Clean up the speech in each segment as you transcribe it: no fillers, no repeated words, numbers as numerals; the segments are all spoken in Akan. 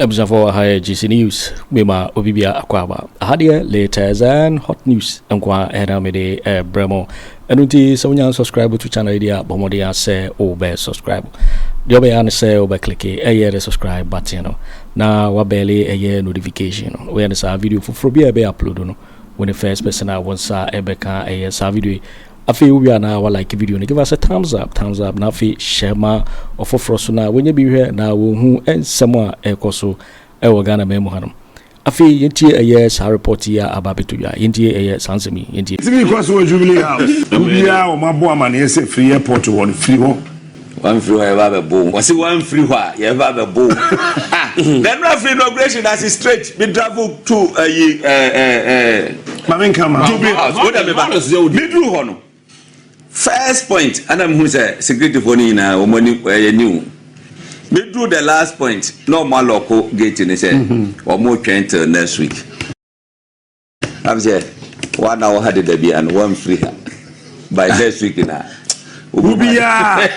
Ebzavo high GC News, Bima Obibia Aquaba. Hadia latest and hot news. Amqua Eramede Bremo. Anuti Sonya subscribe to channel idea, Bomodia say obe subscribe. The obe say obe click a year subscribe button. Now wabele a year notification. We understand video for Frobia be upload when the first person I want sa ebeka a year video. Afi we are now like video give us a thumbs up now fi share ma ofo frosuna when you be here now who and someone ekoso e Ghana memo hanum afi yenti a yes report here ababetu ya yenti a yes answer me yenti timi because we jubilee house ubia o mabo amane yes free airport one free ho one free ho eba be bo was one free ho ya eba be bo then no free inauguration that is straight be travel to Mamenkama jubilee house what am me do ho no. First point, and I'm who's a security for Nina or money where you knew. We do the last point, no more local gate in the or more train till next week. I'm saying 1 hour had it be and one free by next week in a Ubia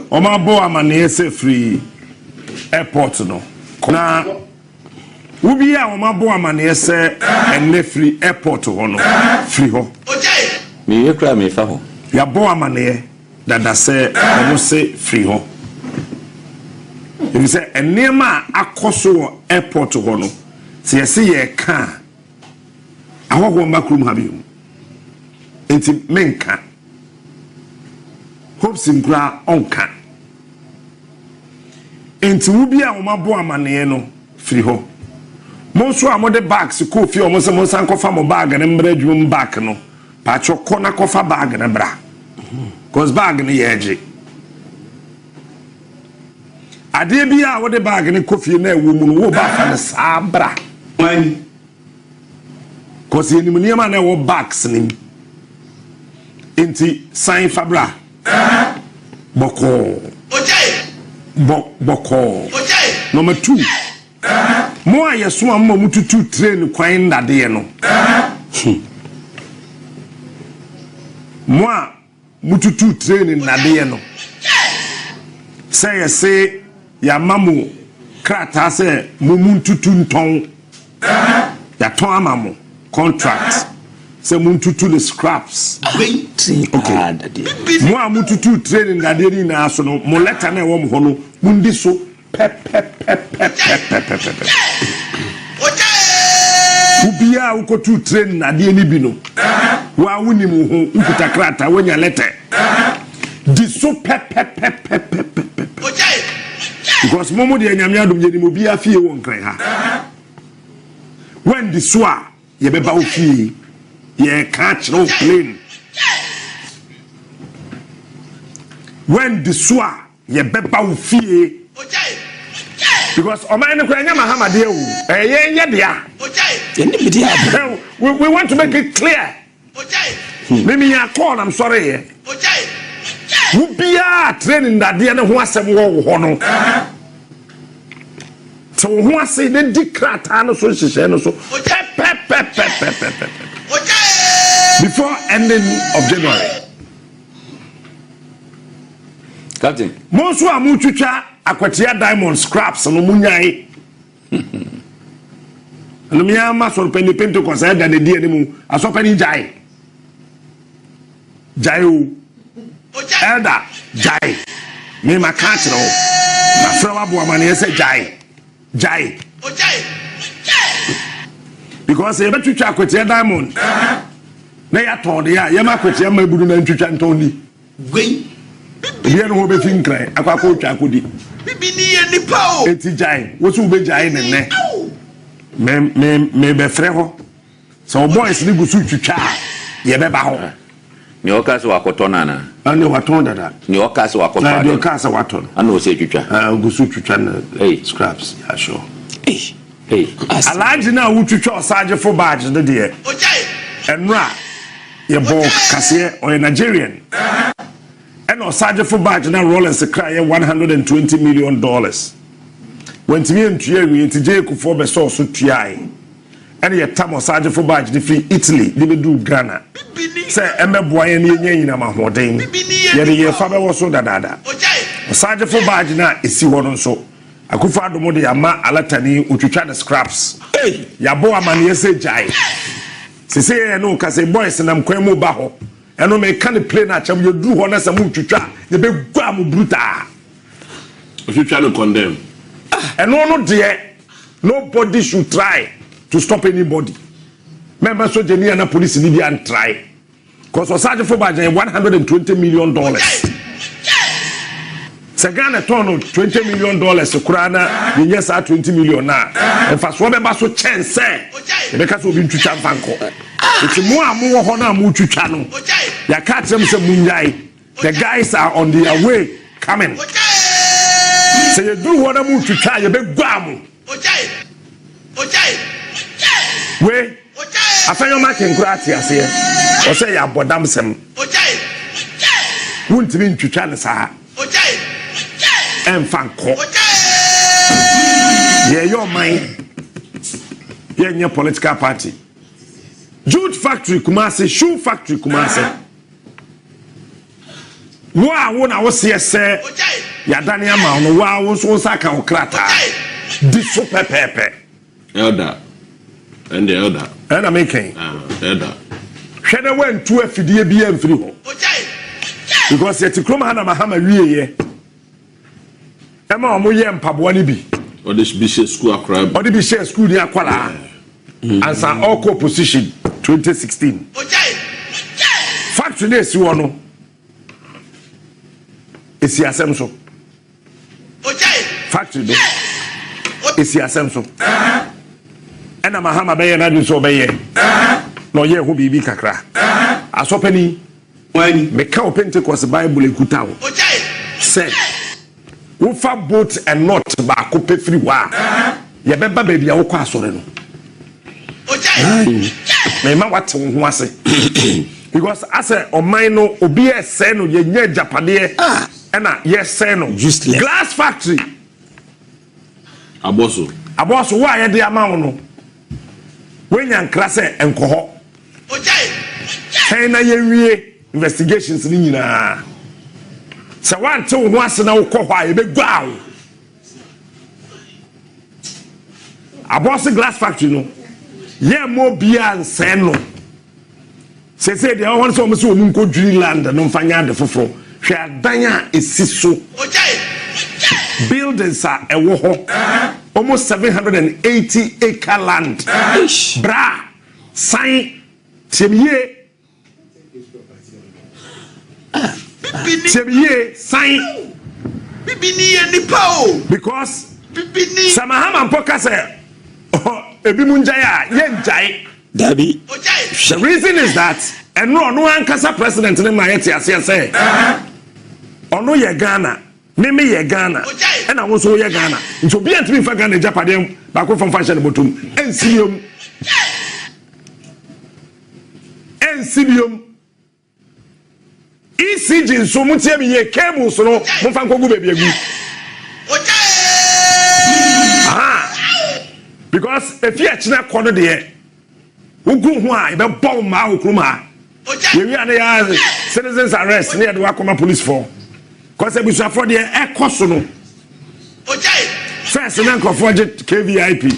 Omabo Amanese free airport no. Now Ubia Omabo Amanese and free airport no free ho. Me you cry me fa ho. Ya bo amane dada say almost say free ho. If you say enema akoso airport ho no. Se yesi ye ka. Awogo makrum ha bi. Enti menka. Hopeson gra onka. Enti wubi a omabo amane no free ho. Monso amode bags ko fi omo se monsan ko fa mo bag ne mbrajum back no. Pacho kona kofa bag na bra. Cause bag ni yeje. Ade bia wo de bag ni kofi na ewu mu no wo ba fa ne sa bra. Wan. Cause ni mu niam na wo bags ni. Enti sign fabra. Boko. Boko. Number 2. Mo ayeso ammo mututu train kwan ndade no. Moi mututu training na de no say ya mamu krata say mumuntutu nton ya ton amamu contract say muntutu the scraps okay moi mututu training na de ni na so no mo letter na wo mo ho no mundi so pep ubia ukotu train na de ni bi no wa wuni mu ho ukuta krata wonya letter di so pep because momo de anyame adom je ni mo bia fie won kran ha when di so a ye beba wo fie ye catch no plane when di so a ye beba wo fie because o man ko anya Mahamadu ye dia we want to make it clear. Maybe you call, I'm sorry. Who be a training that the other was some war. So, who I say the declaration so before ending of January. Captain, most who are mutucha aquatia diamond scraps and munyai. And the Miyama so penny pento consider than the DNM as opening jai. Jayu Elder Jai. Me my catch no. My flower boy say Jai. Because you better check with your diamond. They are told ya ma kwete ma budu na ntwitwa ntoni. Gwen. Bia no be fin kran akwakọ twa akodi. Bibi ni ye nipa o. Eti Jai. Wo so be Jai ne. Me be frɛ ho. So boys ni gusu twitwa ye be ba ho. Ni okase wakoto nana. Ani waton dada. Ni okase wakoto. Na ni okase waton. Ana o se twitwa. Gusu twitwa na scraps. Yeah, sure. Hey. Alaji na wo twitwa osaje for badge de de. Enra ye bo kase o Nigerian. And osaje for badge na Rollins cry $120 million. When Timmy and Thierry into Akufo be so tuai. And ye tam osaje for badge de free Italy, they do Ghana. Say emeboy ni yen na mahoden. Ye de ye fa be wo so dada. Osaje for badge na esi ho no so. Akufo Addo mo de ama alatani utwitwa the scraps yabo amane yese jai sese no ka say boys nam kwan mu ba ho eno me ka ne play na cham yoduru ho na sam utwitwa ye be gwa mu bruta utwitwa no condemn eno no de nobody should try to stop anybody member so jeni na police ni bi an try cause osage for bajan $120 million Sagana tono $20 million kurana yes at $20 million na and fast one member so chance because we been to champanko it's more honor mu twitwa no ya catch them say munyai the guys are on their way coming say you do what mu twitwa you be gwamu we Afenyo Markins kurati ase o say ya bodam sem wuntimi ntwitwa ne sa Enfanko. Yeah, your mind. Yeah, your political party. Jute factory Kumasi, shoe factory Kumasi. Wow, when I was here, sir. Yadania man, wow, was saka okrata. Diso pepe. Elder. And the elder. And I'm making. Elder. Shada went to a FDBM free. Because yet to come Mahama ye. Emma omoye mpaboa ni bi or this bishop school akra or the bishop school ni akwala and some all position 2016 factory dey si wono esi asem so factory do esi asem so ena Mahama be ye na do so be ye no ye ho bibi kakra asopani wani me ka Pentecost Bible ekuta wo said Ufa boat and not ba ko pe free wa ye beba baby a wo kwa asore no me ma wate wo ho ase because as a oman no obi e se no ye nya japade na ye se no glass factory aboso wa ye de ama wo no wenya nkra se enko ho na ye wie investigations ni nyina so one two once na ukwa e be gwa aboss glass factory no ye mo bia nsen no say dey won so mo so mu ko dwiri land no mfanya de foforo hwe adanya esiso buildings are ewo ho almost 780 acre land bra sign chemier Sebiye sign bibini nipa because Samahama Mpoka say ebi munjaya ye njai Gabby. The reason is that and no ankasa president ne ma yeti ase say ono ye Ghana meme ye Ghana and I so ye Ghana nso bi antimi fa Ghana japade ba ko from fashion botum ensibiom ECG so mutie bi ye cables no mo fa nkogu baby agu because if you achina kono de ugu ho a e be bomb ma okruma ye wi ana ya citizens arrest ne de wakoma police for cause e bisu afọ de e koso no first na nkofo je KVIP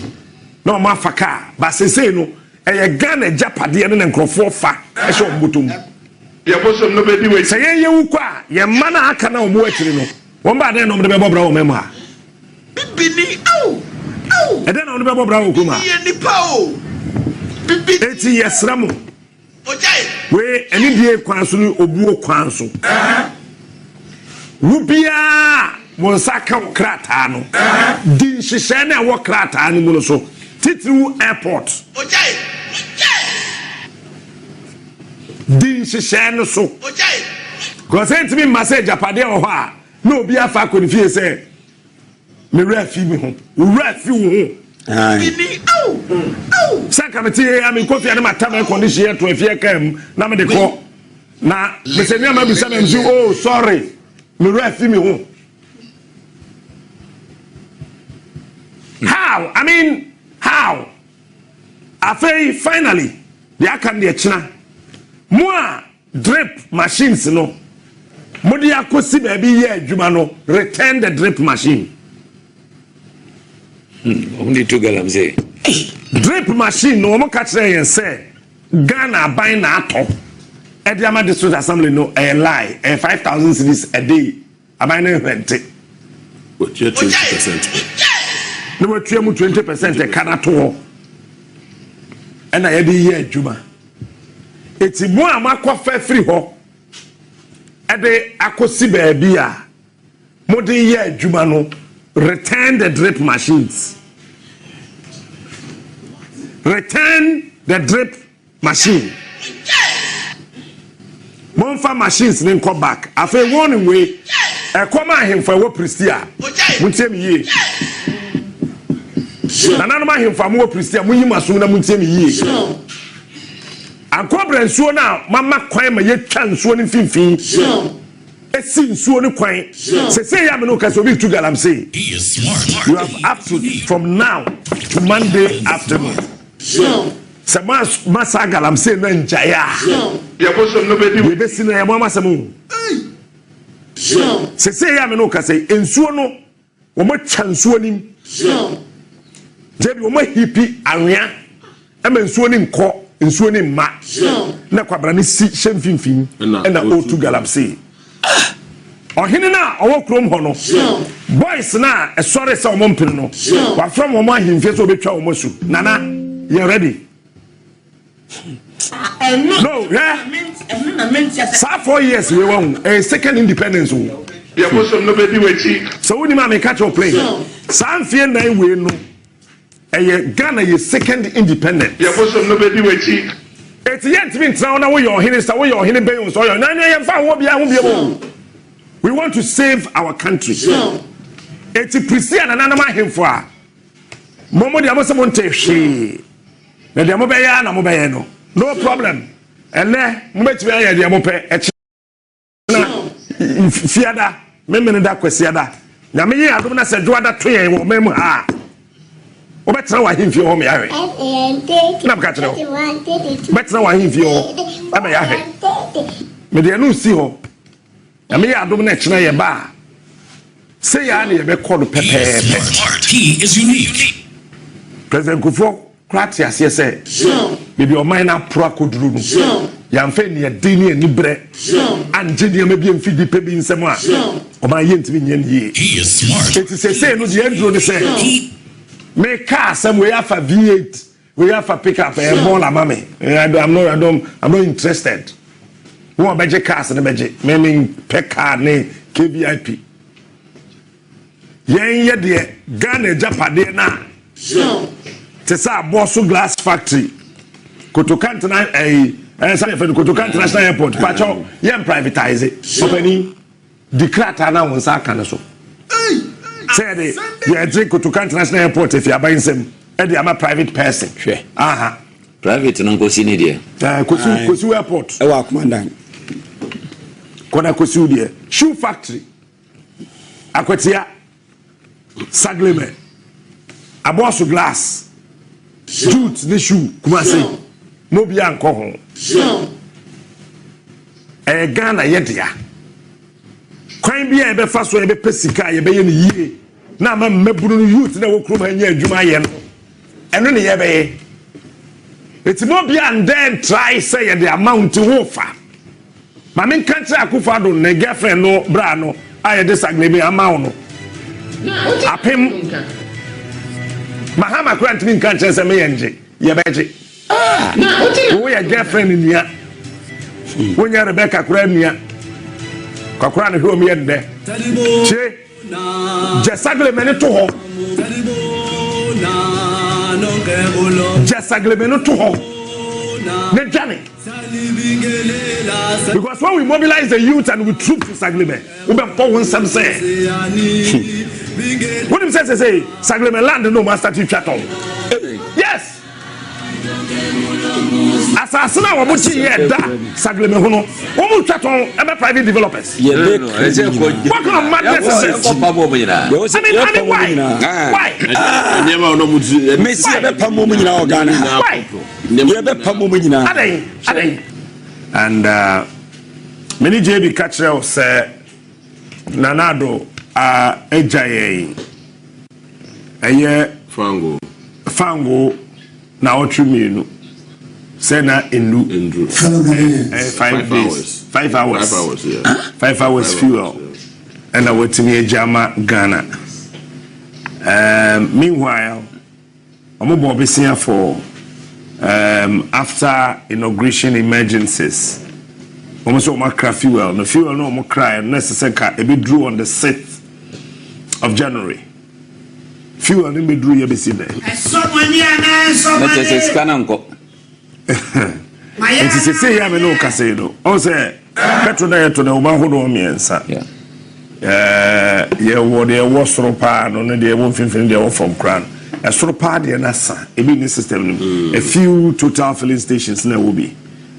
no ma faka ba sese no e ye Ghana japade ne nkofo fa e so mbotom ye bosom no be di we say ye wukwa ye mana aka na omo akiri no won ba den no de be bobra wo mem ha bibini au e den no de be bobra wo kuma ye nipa o bibini eti yesramo we eni die kwanso no obuo kwanso wubia won saka krata no din hihye na wo krata no mu no so titru airport din hihye no so consent me message apade o ho a no obi afa konfie say me refi me ho refi wo ho bini au saka meti am kofi na matama condition to afie kam na me de ko na me se me ma bi se me oh sorry me refi me ho how I mean how afei finally the akan de china mo drip machines no mo de akosi ba bi ye adwuma no return the drip machine Only two galamsey. Drip machine no mo catch there and say Ghana buying Ato. Ediama District Assembly no a lie 5,000 cedis a day. Am I not rent it? But you're 20%. No more 20% a canato. And I had a year Juma. It's more a macro free ho. At the Akosi baby. Mode year Juma no. Return the drip machines. Return the drip machine. Monfa machines then come back. After one way, come on him for what Pristia. Muntemi ye. Nanama him for more Pristia. Muyimasuna Muntemi ye. And Cobra so now, Mama Quime ye chance one in Fifi. A sin so no quine. Say Yamanoka so big to galamsey. He is smart. You have up to from now to Monday afternoon. Samas masa galamsey na njaya. Yabosom no bedi. We be sinu ya mama samu. Say Yamanoka say ensuo no wo mo chansuo nim. Jebi wo mo hipi anwea. E ma ensuo ni nko, ensuo ni ma. Na kwabra ni si hemfimfim na otu galamsey. Ohini na owo krom ho no boys na esore se omo mpin no wa from omo ahimfie so betwa omo su nana you ready no yeah sa 4 years we won a second independence wo Ya bosom no bedi wechi. so woni ma me catch your play sa mfie na we no Ghana ye second independent Ya bosom no bedi wechi. it's yet to be now na we your ohini sa we your ohini ben so your na ye fa wo bia ho bia mo. We want to save our country. It's a Christian and another himfo. Momo di amose monte hwe. Na di amobe ya na mobe ye no. No problem. Ene mo betime ya di amope e na fiada memene da kwasiada. Na me ye adom na se joada to ye wo mem ha. O betra wa himfie ho me ya hwe. Na bka tro. Betra wa himfie ho. E me ya hwe. Me de no si ho. I mean, I don't know ye ba. Say I need a call pepe. He is unique. President Akufo Kratia say, maybe your mind are pro kudru. Gyamfi ni dini ni bre. And Jenny maybe in feed the baby in some way. Or my yen to be ye. He is smart. It is a say no the end say. Make car some way for V8. We have a pickup a more mammy. I'm not interested. Who are budget cars and a budget, meaning pet car, KVIP. Yen ye dear, Ghana Japade na. Tesa Bosso Glass Factory. Kotoka International Airport. Pacho, yen privatize it. Opening declare now on Sakanaso. Say the you drink Kotoka International Airport if you are buying some. Eddie, I'm a private person. Sure. Aha. Private no go see ni dia. Kosu Airport. Ewa commandant. Kona Kosu there. Shoe factory. Akwatia. Sagleme. Abosu glass. Jute the shoe. Kumase. Mobi anko ho. Ghana yedia. Kwan bia ebe fa so ebe pesika ebe ye ni yie. Na ma meburu youth na wo krom anya adwuma ye no. Eno ne ye be. It's more beyond then try say the amount of offer. My main country Akufo Addo ne girlfriend no bra no I disagree me amount no. Apem Mahama grant me country say me enje ye beje. Wo your girlfriend ni ya. Wo nya Rebecca kura ni ya. Kwakura ne hwe me de. Che Jesagle me ne to ho. Jesagle me no to ho. Ne jane. Because when we mobilize the youth and we troop to Sagleme, we be for some say. What him say Sagleme land no master to chatton. Yes. Asasina wa muchi ye da Sagleme hono. Omu chatton e be private developers. Yeah, what kind of madness is this? I mean why? Why? Messi be pamo mu nyina Ghana. Why? Be pamo mu nyina. Adai. And many JB catcher say Nanado ejaye Fango na otrimienu. Sena Indru. 5 days. 5 hours. 5 hours, yeah. 5 hours fuel. And I went to me Jama, Ghana. Meanwhile, I'm about to be for after inauguration emergencies. Almost all my fuel. The fuel no more cry necessary. It be drew on the 6th of January. Fuel no be drew you be see there. Let us scan uncle. It is say ya me no kase no. On say petrol na to na o ma hodo miensa. Yeah. Ye wo soro pa no ne de wo finfin de wo from crown. A soro pa de na sa. E be ni system no. A few total filling stations na will be.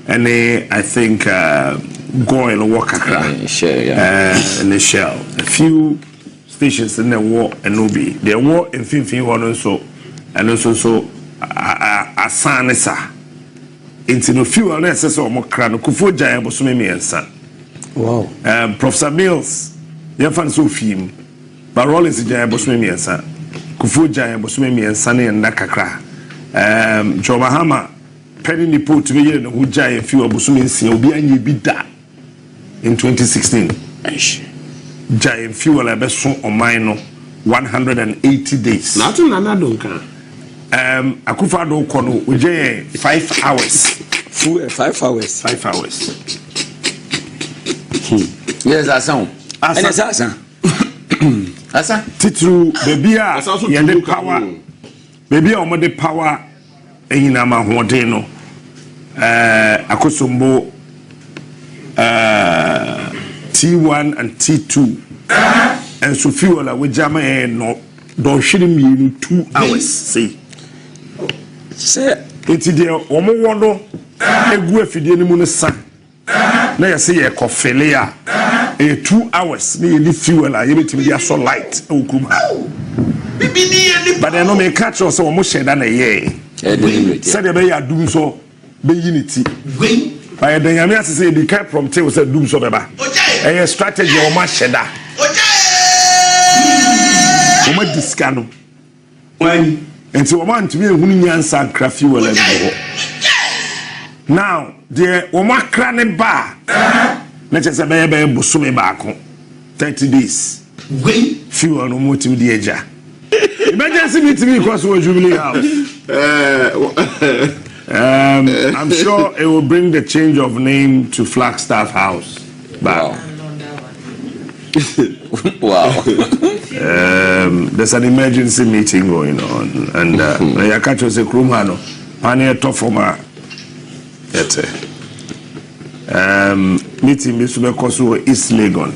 And I think go and walk akra. Shell, yeah. And the shell. A few stations in the war and no be. There war in finfin one so and also so asane sa. Into no fuel necessary or more crown. Akufo Addo so me ensa. Wow. Professor Mills, you fan so film. But Rollins Addo so me ensa. Akufo Addo so me ensa ne na kakra. Jo Mahama penny ni put to me no Jai fuel bosom ensa obi anye bi da in 2016. Jai fuel abeso on mine no 180 days. Nothing another can. Akufo Addo kono uje 5 hours. 5 hours. 5 hours. Yes, Asan. Asan. Asan. Titru baby a yende power. Baby a omode power enyina ma hoden no. Akosombo T1 and T2. And so fuel we jama no don shiri mi 2 hours. See. Say enti de omo wono egu afidie ni mu ne sa na ya say ye kofele a 2 hours na ye fuel a ye betimi dia so light e okurum ha bibini ye but no me catch us omo sheda na ye say de be ya dum so be unity by the yami as say the kai from tell say dum so beba e strategy o ma sheda o ma diskano when and so man to be ehunu nyansa kra fuel e ho now the omakra ne ba na chese be bosome ba ko 30 days fuel no motive di eja emergency meeting because we Jubilee House. I'm sure it will bring the change of name to Flagstaff House. Wow. Wow. There's an emergency meeting going on, and I catch us a Krumhano, Pania Tofoma. Meeting Mr. Kosu East Legon,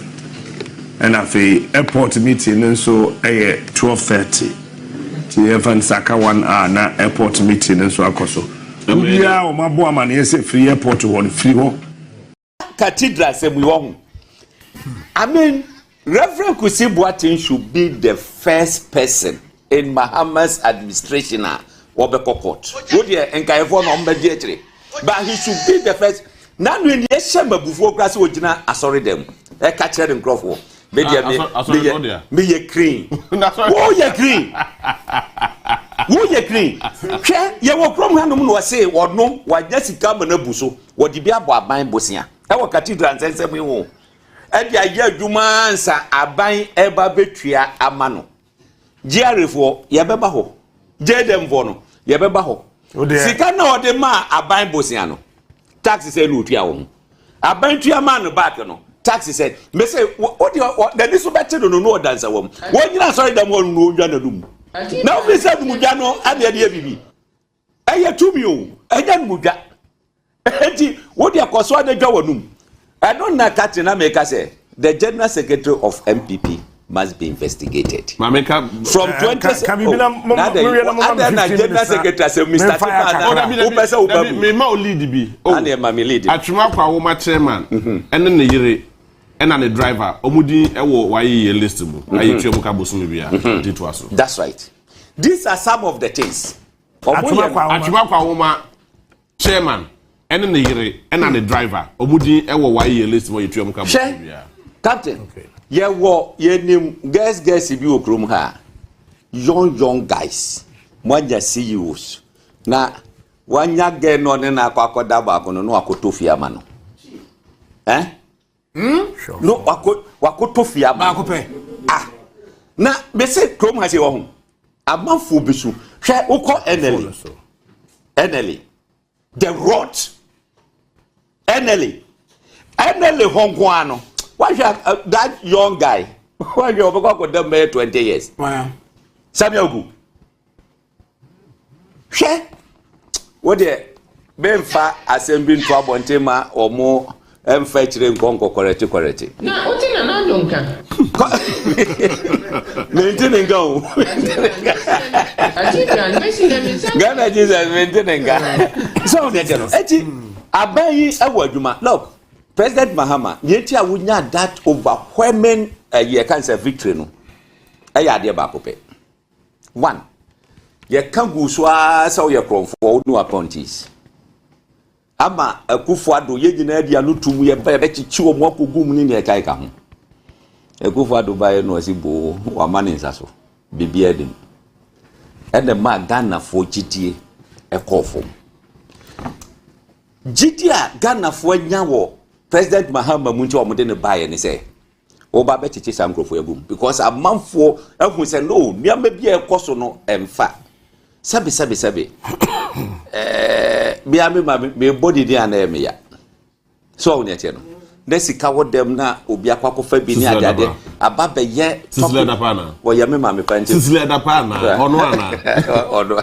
and at the airport meeting, and so 12:30. TFN Saka 1 hour na airport meeting, and so Akoso. We are my boy man, yes, free airport to one free home. Cathedral, say we want. I mean, Reverend Kwesi Boateng should be the first person in Mahama's administration or the court. But he should be the first. Now, when you share before class, we are asare them. I catch her in Crawford. Me ye green. Who ye green? Who ye green? Ye wo krom hanom no say wodno wa Jessica manabuso wodi bia bo aban bosia. E wo cathedral nsense mu ho. E dia ye adwuma ansa aban eba betua amano. Giarefo ye beba ho. Jedemfo no ye beba ho. Sika na ode ma aban bosia no. Tax say no tua wo. Aban tua man back no. Taxi said, me say, what the little better don't know dance a woman. What you not sorry that one no Janadum. Now, we said Mujano and the DBB. I had 2 million. I done Muja. What you call so the Jawanum. I don't know Katina make us say the General Secretary of MPP must be investigated. From 20 General Secretary Mr. Tipana, me ma lead bi. And the mammy lead. Atuma kwa wo chairman. And then the yere and the driver omudi ewo waye list mu. Ayi twa mu ka bosom bia. Dito aso. That's right. These are some of the things. Atuma kwa wo chairman and then the yere and the driver omudi ewo waye list mu twa mu ka bosom bia. Captain. Okay. Ye nim guys bi okrom ha. Young guys. Mwanya CEOs. Na wanya gen no ne na akwakoda ba ko no akotofia ma no. Sure. No wakotofia ma ko pe. Na me say krom ha se wo ho. Amanfo bisu. Hwe ukọ NLE. The rot. NLE hongo ano. Why that young guy? Why you over them 20 years? Wow. Sammy Ogu. Hwe wo de benfa assembly to abontema omo emfa chire nkonko correct. Na otina na ndonka. Maintenance go. Ghana Jesus maintenance. So they tell eti abayi awadwuma. Look, President Mahama, yeti awunya that overwhelming ye cancer victory no. Eya de ba kope. 1. Ye kan guswa so ye kromfo no appointees. Ama Akufo Addo ye nyina dia no tumu ye ba chichi o mo akogum ni ne kai ka ho. Akufo Addo ba ye no asibo wa mane nsaso. Bibia edim. Ene ma Ghana fo chitie ekofo. Jidia Ghana fo nya wo President Mahama munti o mo de ne ba ye ne say oba be chichi sankrofo egum because amanfo ehun say no niam bia ekoso no emfa. Sabi. Bia me body dey na me ya. So on yet no. Nesika wo dem na obi akwakofa bi ni adade ababe ye Sisile da pana. Wo ya me ma me panje. Sisile da pana. Ono ana. Ono.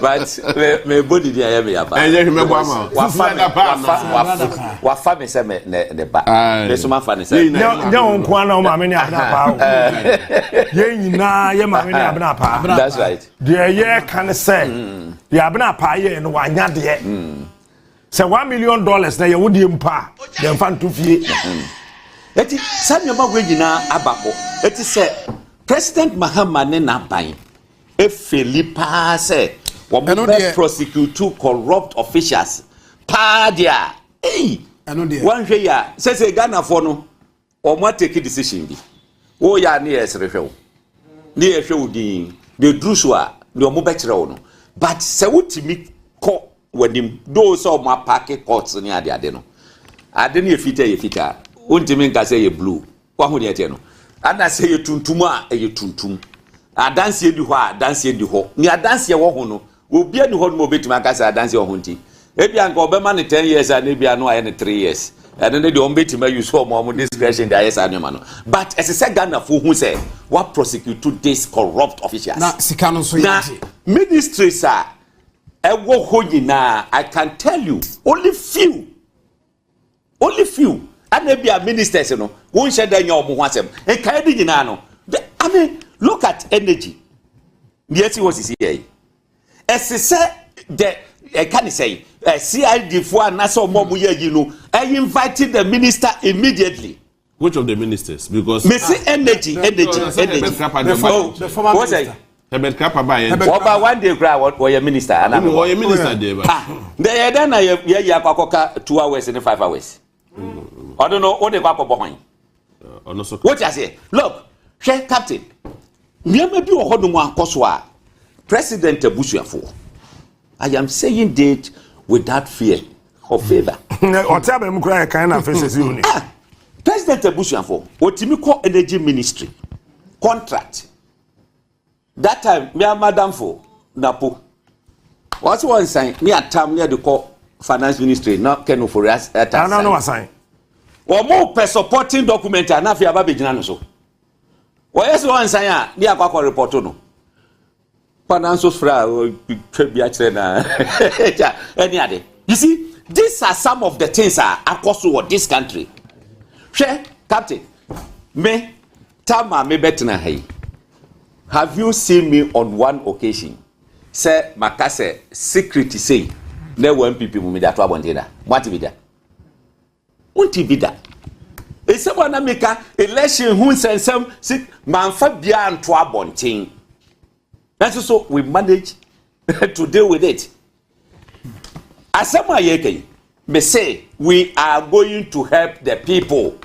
But me body dey me ya ba. Enye me bo ama. Sisile da pana. Wa fa me se me ne ba. Me so ma fa ne se. Ne onko ana o ma me ni abna pa o. Ye nyina ye ma me ni abna pa. That's right. The ye can say. The abna pa ye no wanya de. Say $1 million na ye wodi mpa dem fan to fie. Eti Sammy Obagwe nyina abako. Eti say President Mahama ne na ban e Felipa say wo prosecute two corrupt officials. Pa dia. Hey. One hwe ya say Ghana for no o mo take decision bi. Wo ya na yesrehwe. Ne yehwe wodin. De druswa de o mo be kire wo no. But say wotimi ko wadim do so ma park courts ni ade no ade ne yefita ontimi nka say ye blue kwa hu ne ete no ada say ye tuntum a ye tuntum adanse edi ho a danse edi ho ni adanse wo ho no obi ani ho no obetima aka say adanse wo ho nti ebia nka obema ne 10 years and ebia no aye ne 3 years and then the ombetima use for mo discretion the yes anu no but as say Ghana for who say what prosecute this corrupt officials na sika no so na ministries are ewo honyina. I can tell you only few and maybe a ministers no won share dan your omo hwasem e kai di nyina no. I mean look at energy yeti was here say the can say CID for na so mo mu ye no I invited the minister immediately. Which of the ministers? Because me say energy the former minister Hebet Kappa by Oba one day cry what your minister and I'm your minister there. They then ya kwakoka 2 hours and 5 hours. I don't know what they kwako behind. What you say? Look, share captain. Me be o hodo mu akoso a President Abusuafo. I am saying that without fear or favor. Otabe mu kra kan na faces you ni. President Abusuafo, otimi ko energy ministry contract. That time, me a madam for NAPO. What's one sign? Me a time near the call finance ministry, not Ken ofori Atta. No sign. Or more per supporting document and not your baby Janano so. Or yes, one sign, near Kwaku report no. Financial fra any other. You see, these are some of the things across this country. Share, Captain. Me, Tama me betina hey. Have you seen me on one occasion? Say, Makase, secret say, there were people who made that trouble. What be that? What be that? It's someone that make a election who sends some sick man for beyond trouble. That's so we manage to deal with it. As someone may say, we are going to help the people.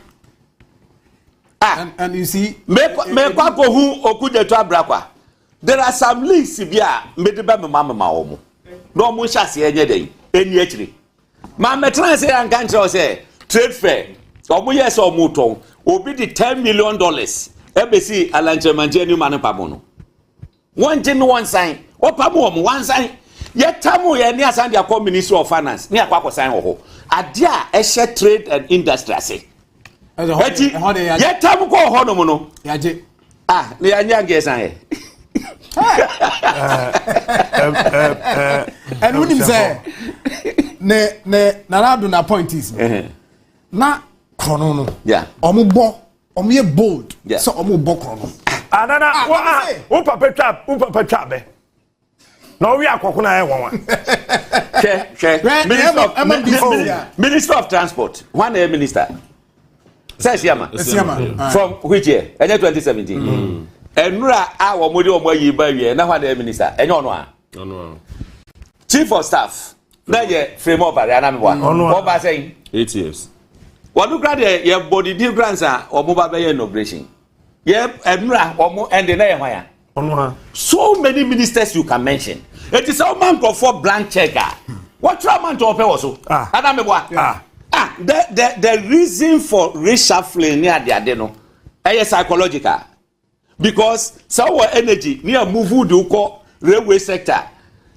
And you see, me Kwaku who okude to abrakwa there are some leagues bia medeba me mama omo no mo hyase enye den eni akire ma metra say an kan kire say trade fair omo yes omo ton obi di $10 million ebesi alanchemanje ni manu pamo no one gin one sign o pamo omo one sign yetamu ye ni Asante Bediatuo Ministry of Finance ni akwa sign ho ade a ehye trade and industry ase yetamu ko ho no mo no yaje ni anya ngesa he and when him say ne narado na point is na krono no yeah omo ye bold so omo bo krono anana wo papa twa be na we akoko na e won Minister of Transport one minister says Yama from which year 2017 enura a wo modi o moyi ba wie na hwa the minister enye ono a chief of staff na ye frame up area na me wa ba say 8 years wonu grad ye body deal grants a omo ba be inauguration ye enura omo end na ye hwan ya ono so many ministers you can mention it is a man for blank checker what man to pay also ada me boa the reason for reshuffling near the ade no psychological because so energy near move do ko railway sector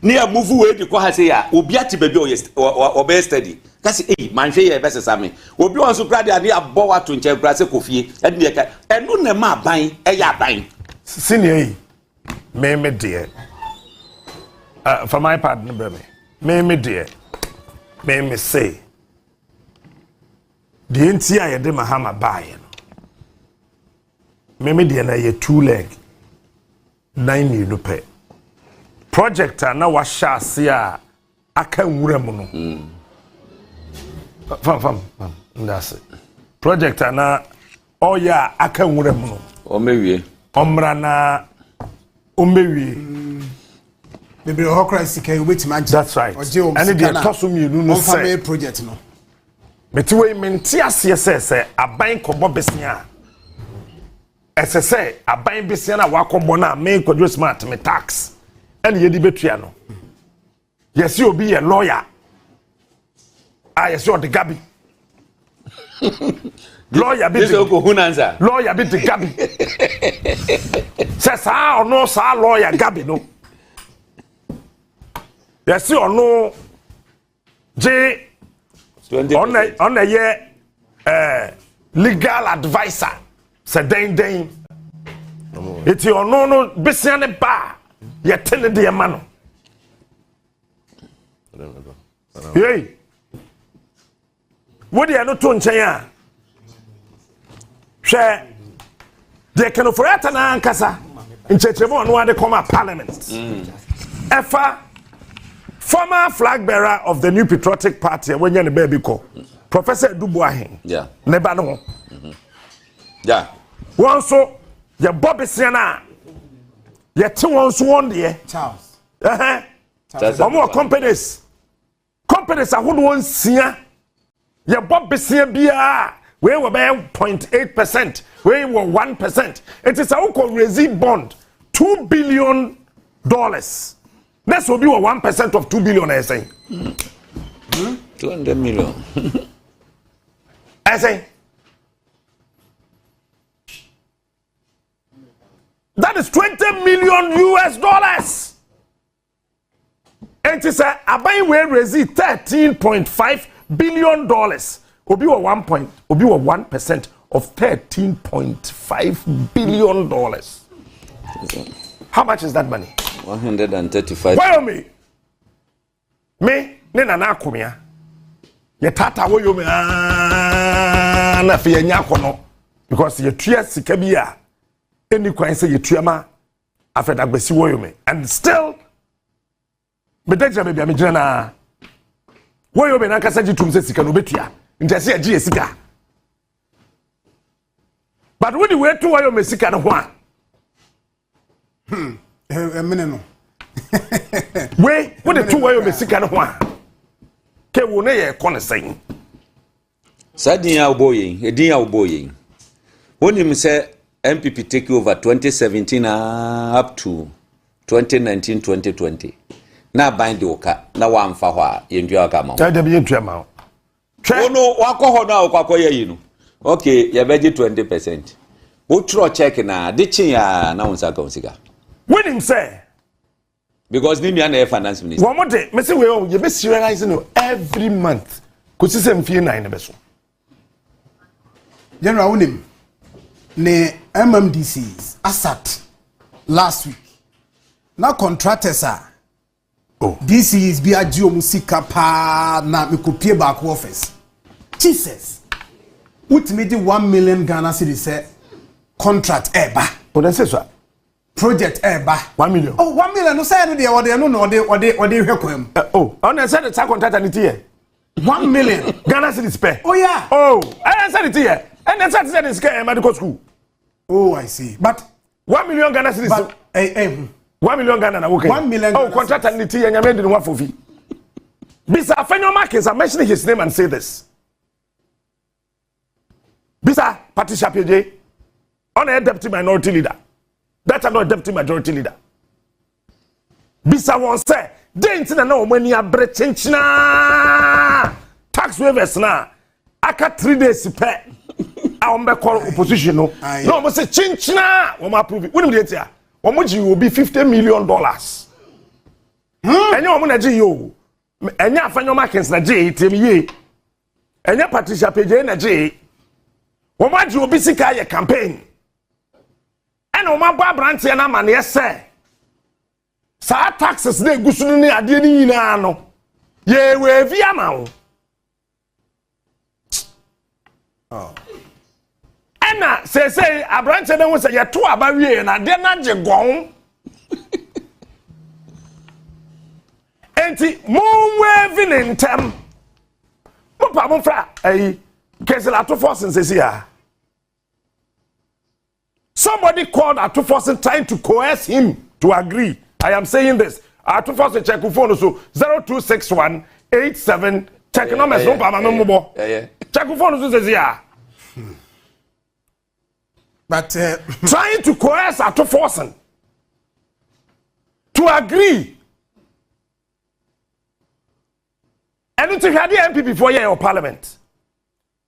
near move we di ko ha say ya obi ati baby o be steady kasi man hwe ye be sesame obi on so grade ade abo wa to nche bra se kofie ade ye ka enu na ma ban ya ban senior me dear for my part no me dear me say the entire de Mahama buy me dear na ye 2 leg 9 million pay project na wa shase a aka nwura mu no fam that's it project na oya aka nwura mu no o mewie omra na o mewie maybe the whole sika you wait man that's right and the tosum you no say project no beti we menti ase say aban kobo besia sse aban besia na wakobo na me kwadwo smart me tax and ye di betua no yes you be a lawyer yes you the gabby lawyer be the hunanza lawyer be the gabby say sa or no sa lawyer gabby no yes you no j on a year legal advisor say den it's your no besiane ba ye tell the man hey what do you no to nchen ya hwe de kanu for ata na ankasa nchechemo no ade come parliament efa former flag bearer of the New Patriotic Party when you baby call Professor Duboahen yeah never know yeah one so your Bobby Siena your two ones one there Charles more companies are who one see your Bobby Siena we were by 0.8%, we were 1%. It is a receive bond $2 billion. This will be 1% of 2 billion, I say. 200 million. I say. That is $20 million US. And it is a buy will receive $13.5 billion. Obi 1% of $13.5 billion. How much is that money? 135. Why me? Me na akomia. Ye tata wo yo me na fe nya kono because ye tua sika bi a eni kwan say ye tua ma afedagbesi wo yo me and still me deja be bia me gina na wo yo me na kasa jitum say sika no betua ntase agi sika but when the way to wo yo me sika no ho a no we what the two way you sika no ho a ke wo na ye kɔ ne sɛn sadin ya oboye edin ya oboye woni me say MPP take over 2017 up to 2019-2020 na bind oka na wamfa ho a yendua ka ma da bi yentua ma ono wakọ na okwakọ ye no okay ye beji 20%. Wo tro check na de chin ya na wonsa ka wonsika when him say because ni na finance minister one more day me say we you be serious no every month ko si se mfie 9 na be so general unim ne MMDCs asat last week na contractors are this is be agio musika pa na me kopie back office Jesus ultimately 1 million Ghana cedis say contract eba o den say so project eba 1 million 1 million no say no dey o dey hwekwam on den say the contract and it here 1 million Ghana cedis pay yeah I said it here and then said it's medical school I see but 1 million Ghana cedis but 1 million Ghana na okay 1 million contract and it here nyame de no for fee Bisa Afenyo Markins, I'm mentioning his name and say this. Bisa Patricia PJ, on a deputy minority leader. That's not a deputy majority leader. Bisa won't say, they ain't no money a brechina tax waivers na. Aka 3 days pay. I want to call opposition no. No, I say chinchina. We approve it. What do you say? How much will be $50 million? And you want to you. And you Afenyo Markins na J tell me. And you Patricia PJ na J. How much will be sika your campaign? And o ma ba branch na man yes say. Sa taxes dey gusunu ni ade ni nyina no. Ye we vi ama wo. Ana say abranche na wo say ye to aba wie na de na je gon. Enti mo we vinentem. Mo pa mo fra Ato Forson says here. Somebody called Ato Forson trying to coerce him to agree. I am saying this. Ato Forson check phone so 026187 check number so pa ma mo. Check phone so says here. But trying to coerce Ato Forson to agree. And it's had the MP before your parliament.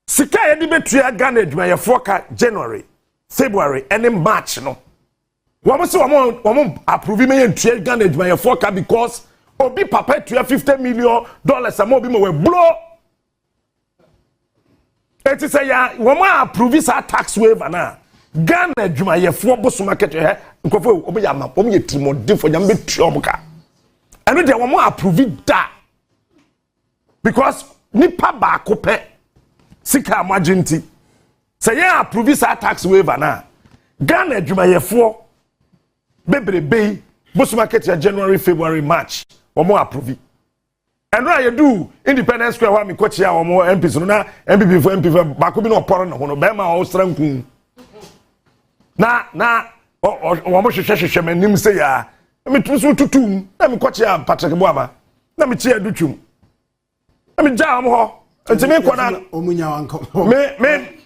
Sika yedi betua Ghana adwumayefo ka January, February and in March no. Womo se womo approve me yentua Ghana adwumayefo ka because obi papa tua $50 million am obi mo we blow. It is ya womo approve sa tax waiver na. Ghana adwumayefo boso market he nkofo obi ya ma omo ye trimode for nyam betua obuka. Eno de womo approve da. Because nipa ba kope sika amagenti say ya approve sa tax waiver na Ghana adwumayefo bebrebe boso market ya January, February, March omo approve and now you do Independence Square wa mi kochi ya omo MPs no na MPP for ba ko bi no oporo no no be ma o sranku na omo hwehwehwehwe manim say ya mi tusu tutum na mi kochi ya Patrick Boama na mi chi adutwum na mi ja omo ho ntimi kwana omunya wanko me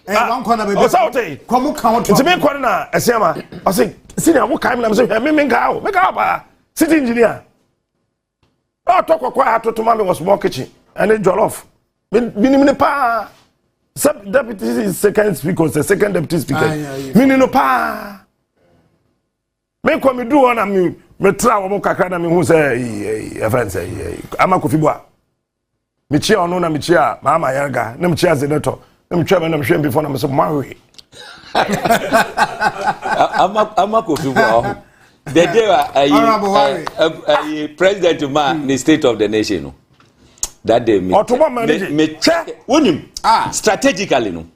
wanko na bebe osauti komu count ntimi kwana na esiama o say senior wo kai me na say me nka o ba city engineer o to kokwa atotoma me was small kitchen and a jollof minimum pa sub deputy second speaker the second deputy speaker minimum pa me ko me do on am me tra wo kakra na me hu say e friend say amakofibo me chia ono na me chia Mahama Yarga na me chia Zeneto na me chia na me hwem before na me so mawe amakofibo the day president man the state of the nation no that day me check wonim strategically no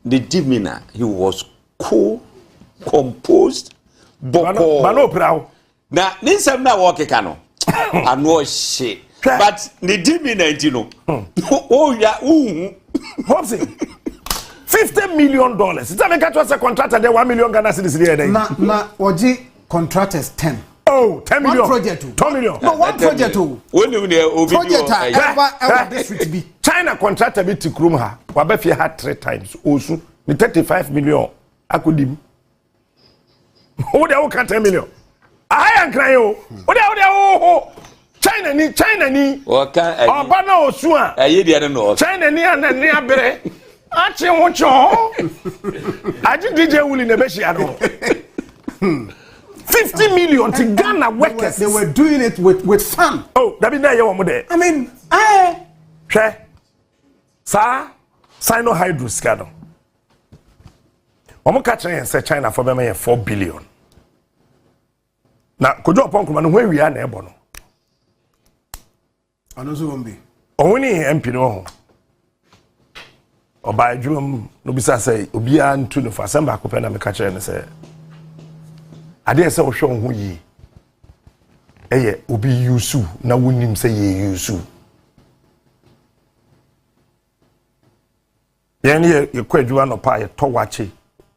the demeanor he was cool composed bano prao na ninsem na wo keka no ano shit but the demeanor you know oh yeah Hopeson $50 million. It's a make a contractor there 1 million Ghana cedis there. Na oji contractors 10. Oh, 10 million. One project. 10 million. No, one project. When you project ever district be. China contractor be to Krum ha. Wabefia had 3 times. Also, the 35 million. Akudim. Who they all can 10 million. aya nkran yo o China ni Oka oba na osu a aye dia no China ni anani abere achi ho cho aji DJ Wuli na be shia no 50 million to Ghana workers. They were doing it with fun. Oh, that be there you want there. I mean, Sir, Sino-Hydro scandal. Omo catch and say China for them 4 billion. Now, Kojo Kyeremanteng where we are na ebo no. Ano so won be. Only MP no. Oba adwum no bisa say obi an tu no for asamba akopɛ na me catch and say ade say wo hwe ho yi. Eye obi yusu na wonim say ye yusu. Ye kwadwa no pa ye to wache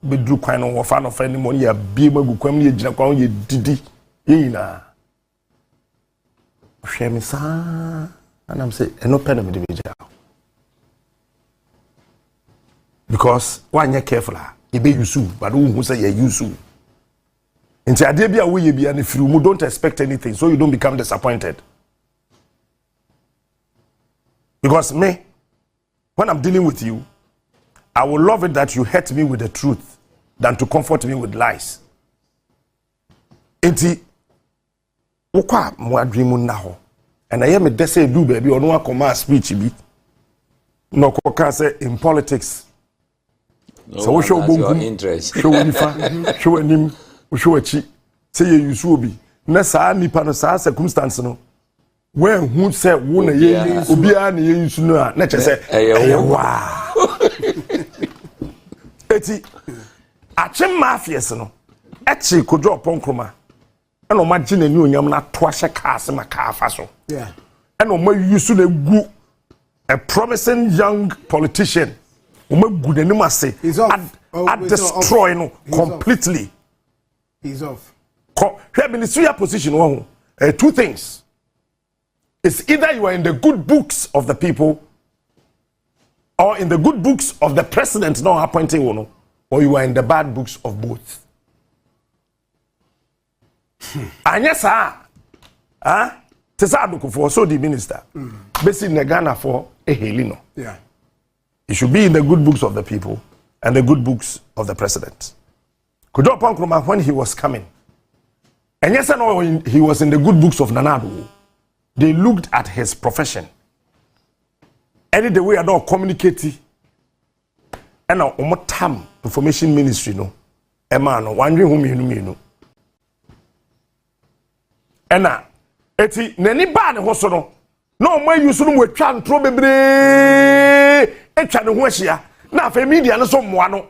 bedru kwan no wo fa no fa ni mo ye bie magu kwam ye gina kwan ye didi ye yina hwe me sa and I'm say eno pena me de beja because one ye careful e be yusu but who say ye yusu nti ade bia wo ye bia na firu mu don't expect anything so you don't become disappointed because me when I'm dealing with you I will love it that you hurt me with the truth than to comfort me with lies. Enti wokwa mo adwemu na ho. And I hear me say do baby ono akoma speech bi. No ko ka say in politics. So we show bonkum interest. Show nifa, show anim, show achi. Say you yusu obi. Na saa nipa no saa circumstance no. When who say wo na ye obi a na ye yusu no a na che say wa. Eti achim mafias no echi Kojo Kyeremanteng eno ma gine ni onyam na to ahye kaase makafa so yeah eno ma yusu na gu a promising young politician o ma gu nanim ase at destroy no completely he's off ministry position wo two things it's either you are in the good books of the people or in the good books of the president now appointing one, or you are in the bad books of both. And yes, Tesadu for so the minister, basically in Ghana for a helino. Yeah, it should be in the good books of the people and the good books of the president. Kojo Kyeremanteng when he was coming, and yes, no, he was in the good books of Nanado. They looked at his profession. Any the way I don't communicate and now time information ministry no man wondering whom you know and now eti nani bad hoso no man use no we twa ntro bebre etwa ne ho ahia na fa media no so moa no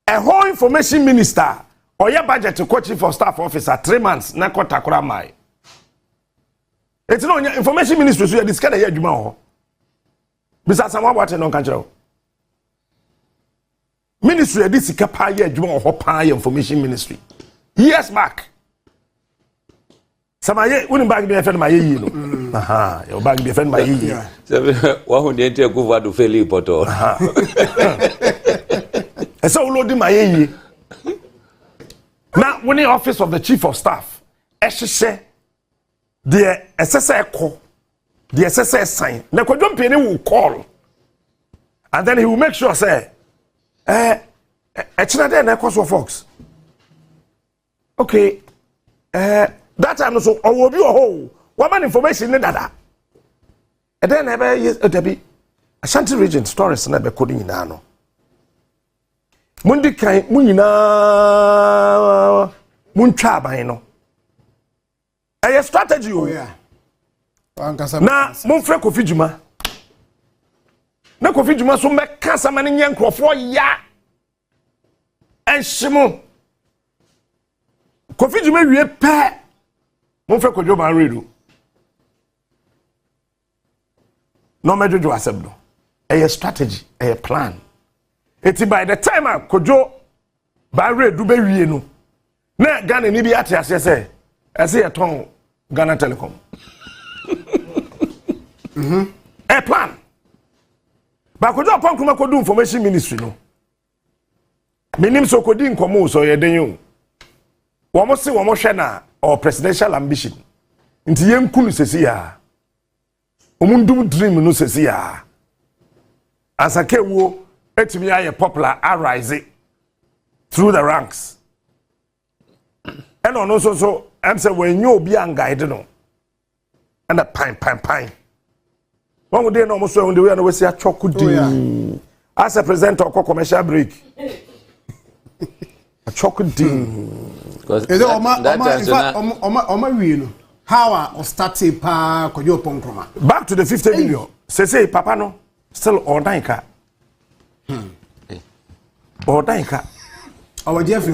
a whole information minister or your budget to chief of staff officer 3 months na kotakora mai. It's no information ministry so you discuss here adwuma ho. Bisa sama what no kan kire. Ministry dey sika pa here adwuma ho pa information ministry. Years back. Sama ye woni bag be friend my yi no. Aha, your bag be friend my yi. Wa hu dey take Akufo Addo fairly poto. Esa ulodi my yi. Now when the office of the chief of staff ehye the SSA call, the SSA sign. The Kojo Kyeremanteng will call, and then he will make sure say, "Echina there na cause of Fox." Okay, that time so I will be a whole. What man information in that? And then there be Ashanti region stories na be coding in ano. Mundi kai munina muntwa ban no. A strategy. Oh yeah. Na monfre Kofi Djuma. Na Kofi Djuma so me kasa mane nya nkrofo ya. Enhimo. Kofi Djuma wie pe. Monfre Kojo ban redo. No mejojo asebdo. A strategy, a plan. Eti by the time Kojo ban redo be wie no. Na Ghana ni bi ate ase say I say a tongue Ghana Telecom. A plan. But Kojo Kyeremanteng could do information ministry no. Minim so could in komo so ye den you. Womo se womo hwe na or presidential ambition. Nti yenku no sesi ya. Omundum dream no sesi ya. Asake wo etimi aye popular arise through the ranks. And on also so I'm say when you be an guide no. And a pine. One would no almost on the way and we say a chocolate. As a presenter or commercial break. A chocolate Because how or started pa Kojo Kyeremanteng. Back to the 50 million. Say papa no still ordainka. Ordainka. Our Jeffrey.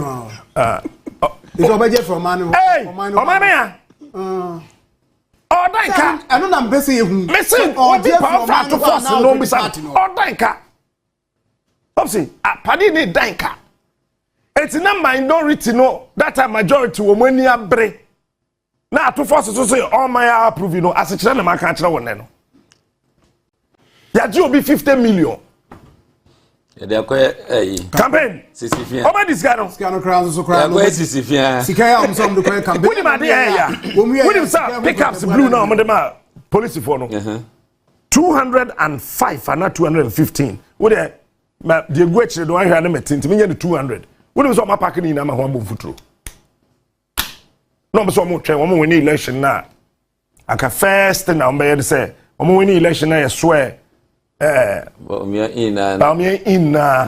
It's over Jeffrey man. Hey, Omamea. Ordainka. I don't know busy. Listen, or Jeffrey to force no misati. Ordainka. Popsi, padi ni dainka. It's not minority no that a majority woman ya bre. Na Ato Forson so say all my approve no as a channel man can't one no. Ya ji obi 50 million. They are quite Campaign. Sisifia. How about this guy no? Scan crowds so crowd. Quite Sisifia. Sikaya on some the campaign. When man ya. When him say pickups blue now on them police for no. 205 and not 215. What the gwetche do I hear na metin me 200. When him say my parking in na ma ho futuro. No so mo twen wo win election na. Aka first na o be say o win election na ye swear Bawumia in na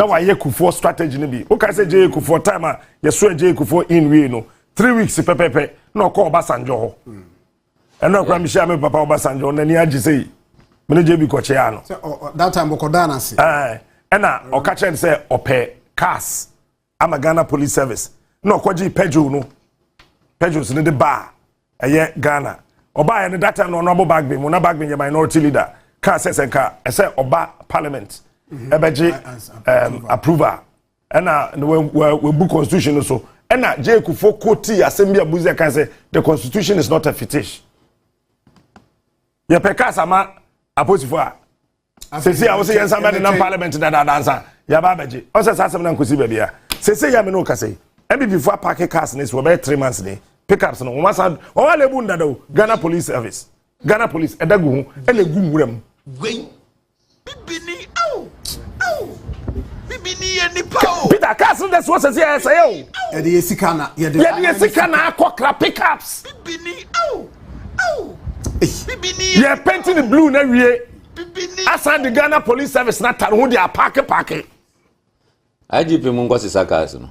wa ye Akufo strategy ni bi. O ka say je Akufo time a ye swear je Akufo in we no 3 weeks pepepe na ko Obasanjo ho. Eno kwa mi share me papa Obasanjo na ni agi say me je bi ko che ano. That time Bokodana say. Ena o ka che say ope cars ama Ghana Police Service. No kwaji Pedro no. Pedro se ne de ba eye Ghana. Oba ye ne that time no no bag bin, na bag bin ye minority leader. Ka say say oba parliament. Ebeji approval. Ena we book constitution so. Ena je Akufo koti assembly abuze kan say the constitution is not a fetish. Ye peka sama aposifo a. Sesi a wo say yensa be na parliament da dansa. Ya ba beji. O say sasem na nkosi ba bia. Sesi ya me no ka say. Ebi before parking cars this for 3 months ni. Pickups no. One side o wale bu ndada Ghana Police Service. Ghana Police edagu hu elegu nwuram. Wait. Bibini ow. Bibini any power. Peter Castle that's what says yes say o. Ye sika na akokra pickups. Bibini ow. Bibini. Ye painting the blue na wie. Bibini. Asante Ghana Police Service na tar hu dia park. IGP mun kwasi sakas no.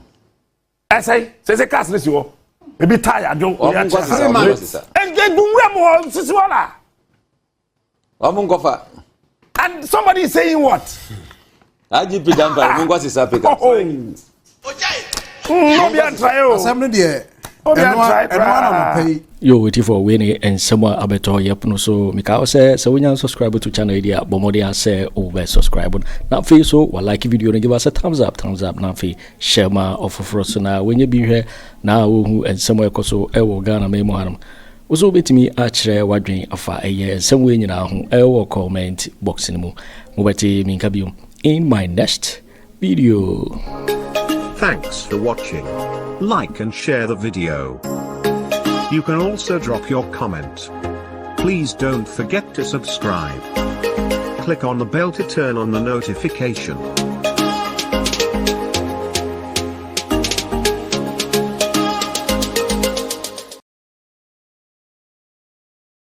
Say cars this you. Maybe tired don't. And get dumwe sisi wala. Omungofa. And somebody is saying what? IGP Gyamfi mun kwasi sapeka. No be an try o. Assembly there. Yo, waiting for winning and someone abeto yep no so Mikao say so when you subscribe to channel idea Bomodia say over subscribe now feel so well like video and give us a thumbs up now feel share my offer for us now when you be here now who and somewhere koso ewo Ghana memo hanum also betimi otchere wadwen afa eye some way nyina ho ewo comment box ni mu mobeti minka biom in my next video. Thanks for watching. Like and share the video. You can also drop your comment. Please don't forget to subscribe. Click on the bell to turn on the notification.